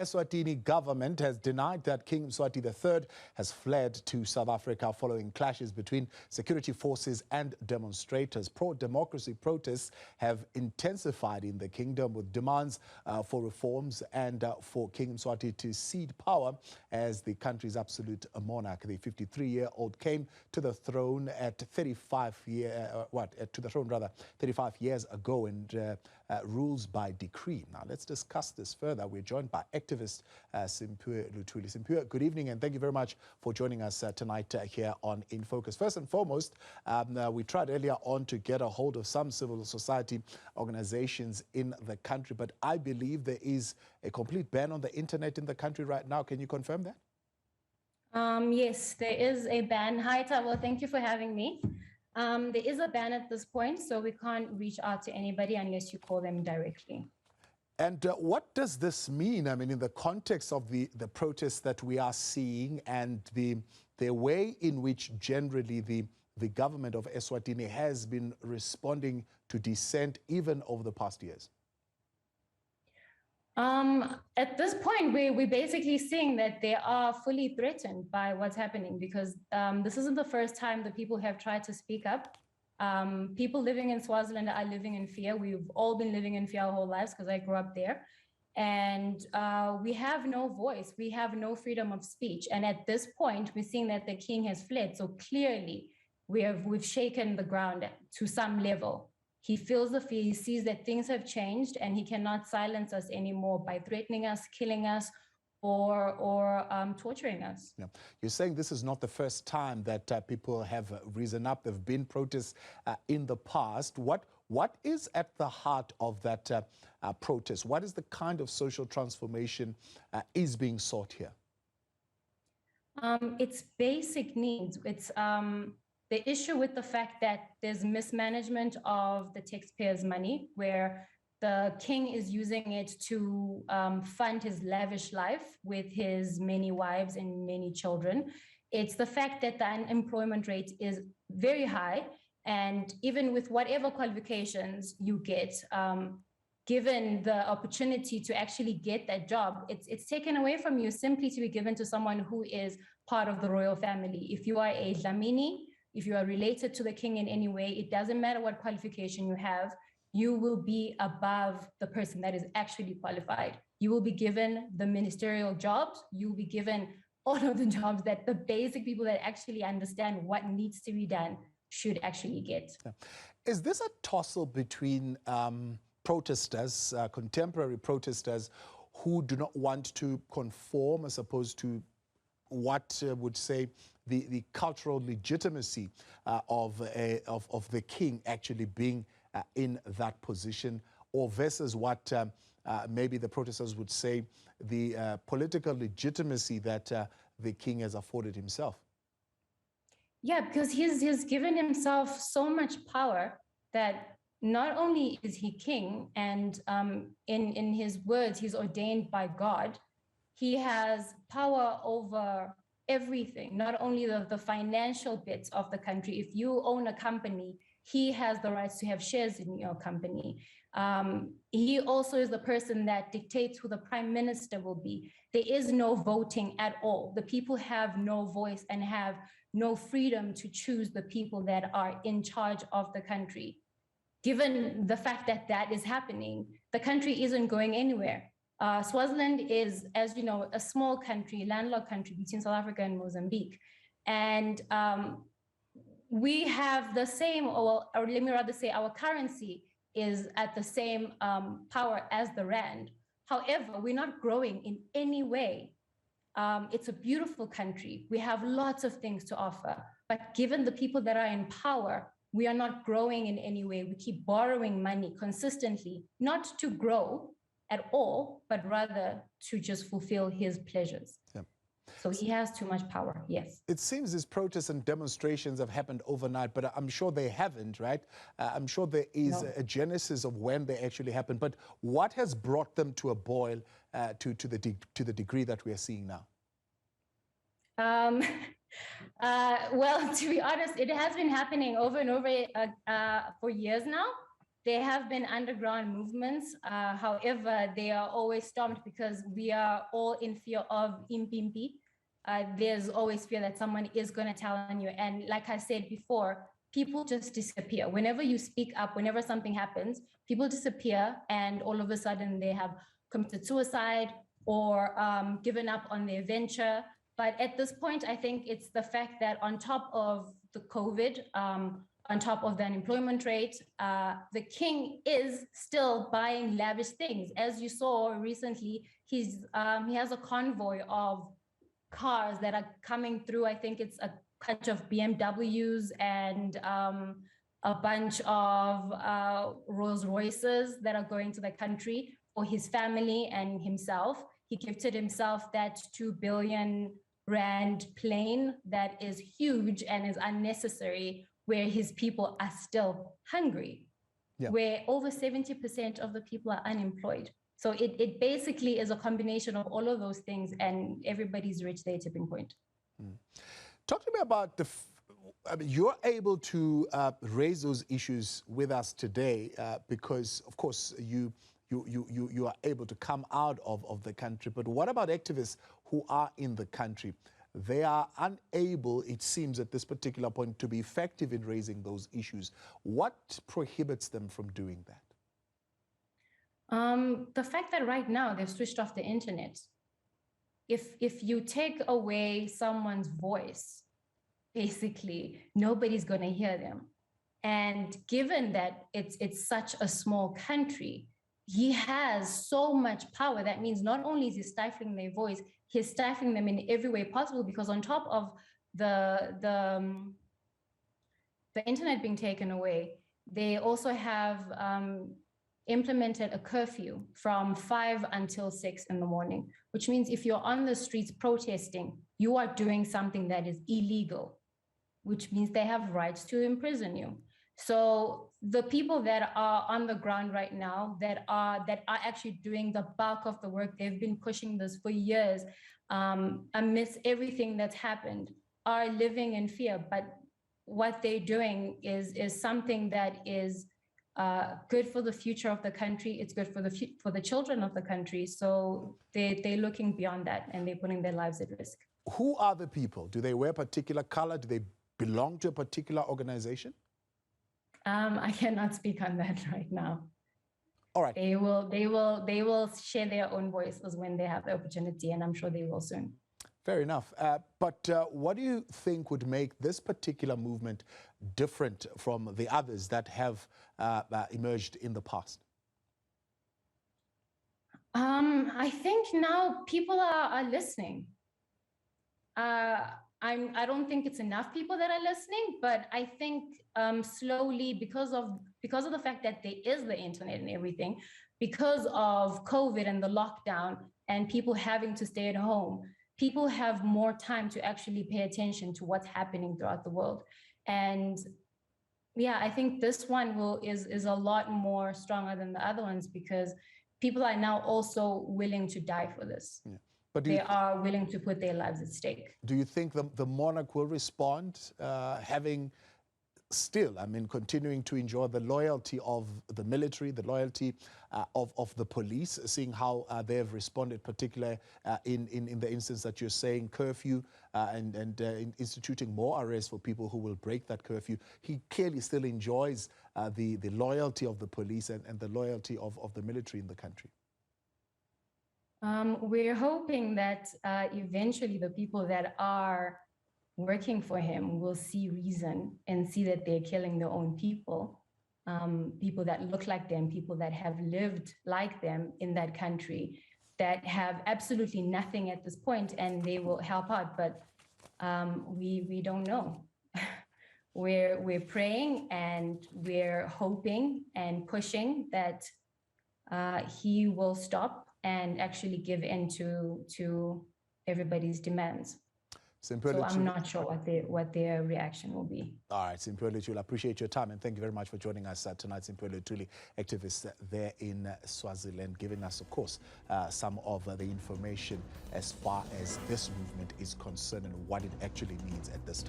Eswatini government has denied that King Mswati III has fled to South Africa following clashes between security forces and demonstrators. Pro-democracy protests have intensified in the kingdom with demands for reforms and for King Mswati to cede power as the country's absolute monarch. The 53-year-old came to the throne at 35 years ago and rules by decree. Now let's discuss this further. We're joined by activist Simphiwe Luthuli. Simphiwe, good evening and thank you very much for joining us tonight here on In Focus. First and foremost, we tried earlier on to get a hold of some civil society organizations in the country, but I believe there is a complete ban on the internet in the country right now. Can you confirm that? Yes, there is a ban. Hi, Thabo, thank you for having me. There is a ban at this point, so we can't reach out to anybody unless you call them directly. And what does this mean? I mean, in the context of the protests that we are seeing and the way in which generally the government of Eswatini has been responding to dissent even over the past years? At this point, we're basically seeing that they are fully threatened by what's happening because this isn't the first time that people have tried to speak up. People living in Swaziland are living in fear. We've all been living in fear our whole lives because I grew up there. And we have no voice. We have no freedom of speech. And at this point, we're seeing that the king has fled. So clearly, we've shaken the ground to some level. He feels the fear. He sees that things have changed and he cannot silence us anymore by threatening us, killing us, or torturing us. Yeah. You're saying this is not the first time that people have risen up. There have been protests in the past. What is at the heart of that protest? What is the kind of social transformation is being sought here? It's basic needs. It's the issue with the fact that there's mismanagement of the taxpayers' money, where the king is using it to fund his lavish life with his many wives and many children. It's the fact that the unemployment rate is very high. And even with whatever qualifications you get, given the opportunity to actually get that job, it's taken away from you simply to be given to someone who is part of the royal family. If you are a Dlamini, if you are related to the king in any way, it doesn't matter what qualification you have, you will be above the person that is actually qualified. You will be given the ministerial jobs. You will be given all of the jobs that the basic people that actually understand what needs to be done should actually get. Is this a tussle between protesters, contemporary protesters, who do not want to conform as opposed to what would say the cultural legitimacy of the king actually being in that position, or versus what maybe the protesters would say the political legitimacy that the king has afforded himself? Yeah, because he's given himself so much power that not only is he king, and in his words, he's ordained by God, he has power over everything, not only the financial bits of the country. If you own a company, he has the rights to have shares in your company. He also is the person that dictates who the prime minister will be. There is no voting at all. The people have no voice and have no freedom to choose the people that are in charge of the country. Given the fact that that is happening, the country isn't going anywhere. Swaziland is, as you know, a small country, landlocked country between South Africa and Mozambique. And we have the same, or let me rather say our currency is at the same power as the rand. However, we're not growing in any way. It's a beautiful country. We have lots of things to offer. But given the people that are in power, we are not growing in any way. We keep borrowing money consistently, not to grow at all, but rather to just fulfill his pleasures. Yeah. So he has too much power, yes. It seems these protests and demonstrations have happened overnight, but I'm sure they haven't, right? I'm sure there is a genesis of when they actually happened. But what has brought them to a boil to the degree that we are seeing now? Well, to be honest, it has been happening over and over for years now. there have been underground movements. However, they are always stopped because we are all in fear of impimpi. There's always fear that someone is going to tell on you. And like I said before, people just disappear. Whenever you speak up, whenever something happens, people disappear, and all of a sudden they have committed suicide or given up on their venture. But at this point, I think it's the fact that on top of the COVID, on top of the unemployment rate, the king is still buying lavish things. As you saw recently, he has a convoy of cars that are coming through. I think it's a bunch of BMWs and a bunch of Rolls Royces that are going to the country for his family and himself. He gifted himself that 2 billion rand plane that is huge and is unnecessary, where his people are still hungry, where over 70% of the people are unemployed. So it basically is a combination of all of those things, and everybody's reached their tipping point. Talk to me about I mean, you're able to raise those issues with us today because, of course, you are able to come out of the country. But what about activists who are in the country? They are unable, it seems at this particular point, to be effective in raising those issues. What prohibits them from doing that? The fact that right now they've switched off the internet. If you take away someone's voice, basically nobody's going to hear them. And given that it's such a small country, he has so much power. That means not only is he stifling their voice, he's stifling them in every way possible, because on top of the internet being taken away, they also have implemented a curfew from 5 until 6 in the morning, which means if you're on the streets protesting, you are doing something that is illegal, which means they have rights to imprison you. So the people that are on the ground right now, that are actually doing the bulk of the work, they've been pushing this for years, amidst everything that's happened, are living in fear. But what they're doing is something that is good for the future of the country. It's good for the children of the country. So they're looking beyond that, and they're putting their lives at risk. Who are the people? Do they wear a particular color? Do they belong to a particular organization? I cannot speak on that right now. All right. They will share their own voices when they have the opportunity, and I'm sure they will soon. Fair enough. But what do you think would make this particular movement different from the others that have emerged in the past? I think now people are listening. I don't think it's enough people that are listening, but I think slowly, because of the fact that there is the internet and everything, because of COVID and the lockdown and people having to stay at home, people have more time to actually pay attention to what's happening throughout the world. And yeah, I think this one is a lot more stronger than the other ones, because people are now also willing to die for this. Yeah. But they are willing to put their lives at stake. Do you think the monarch will respond, having still, I mean, continuing to enjoy the loyalty of the military, the loyalty of the police, seeing how they have responded, particularly in the instance that you're saying curfew and instituting more arrests for people who will break that curfew? He clearly still enjoys the loyalty of the police and the loyalty of the military in the country. We're hoping that eventually the people that are working for him will see reason and see that they're killing their own people, people that look like them, people that have lived like them in that country, that have absolutely nothing at this point, and they will help out. But we don't know. We're praying and we're hoping and pushing that he will stop and actually give in to everybody's demands. So I'm not sure what their reaction will be. All right, Simphiwe Luthuli, I appreciate your time, and thank you very much for joining us tonight. Simphiwe Luthuli, activist there in Swaziland, giving us, of course, some of the information as far as this movement is concerned and what it actually means at this time.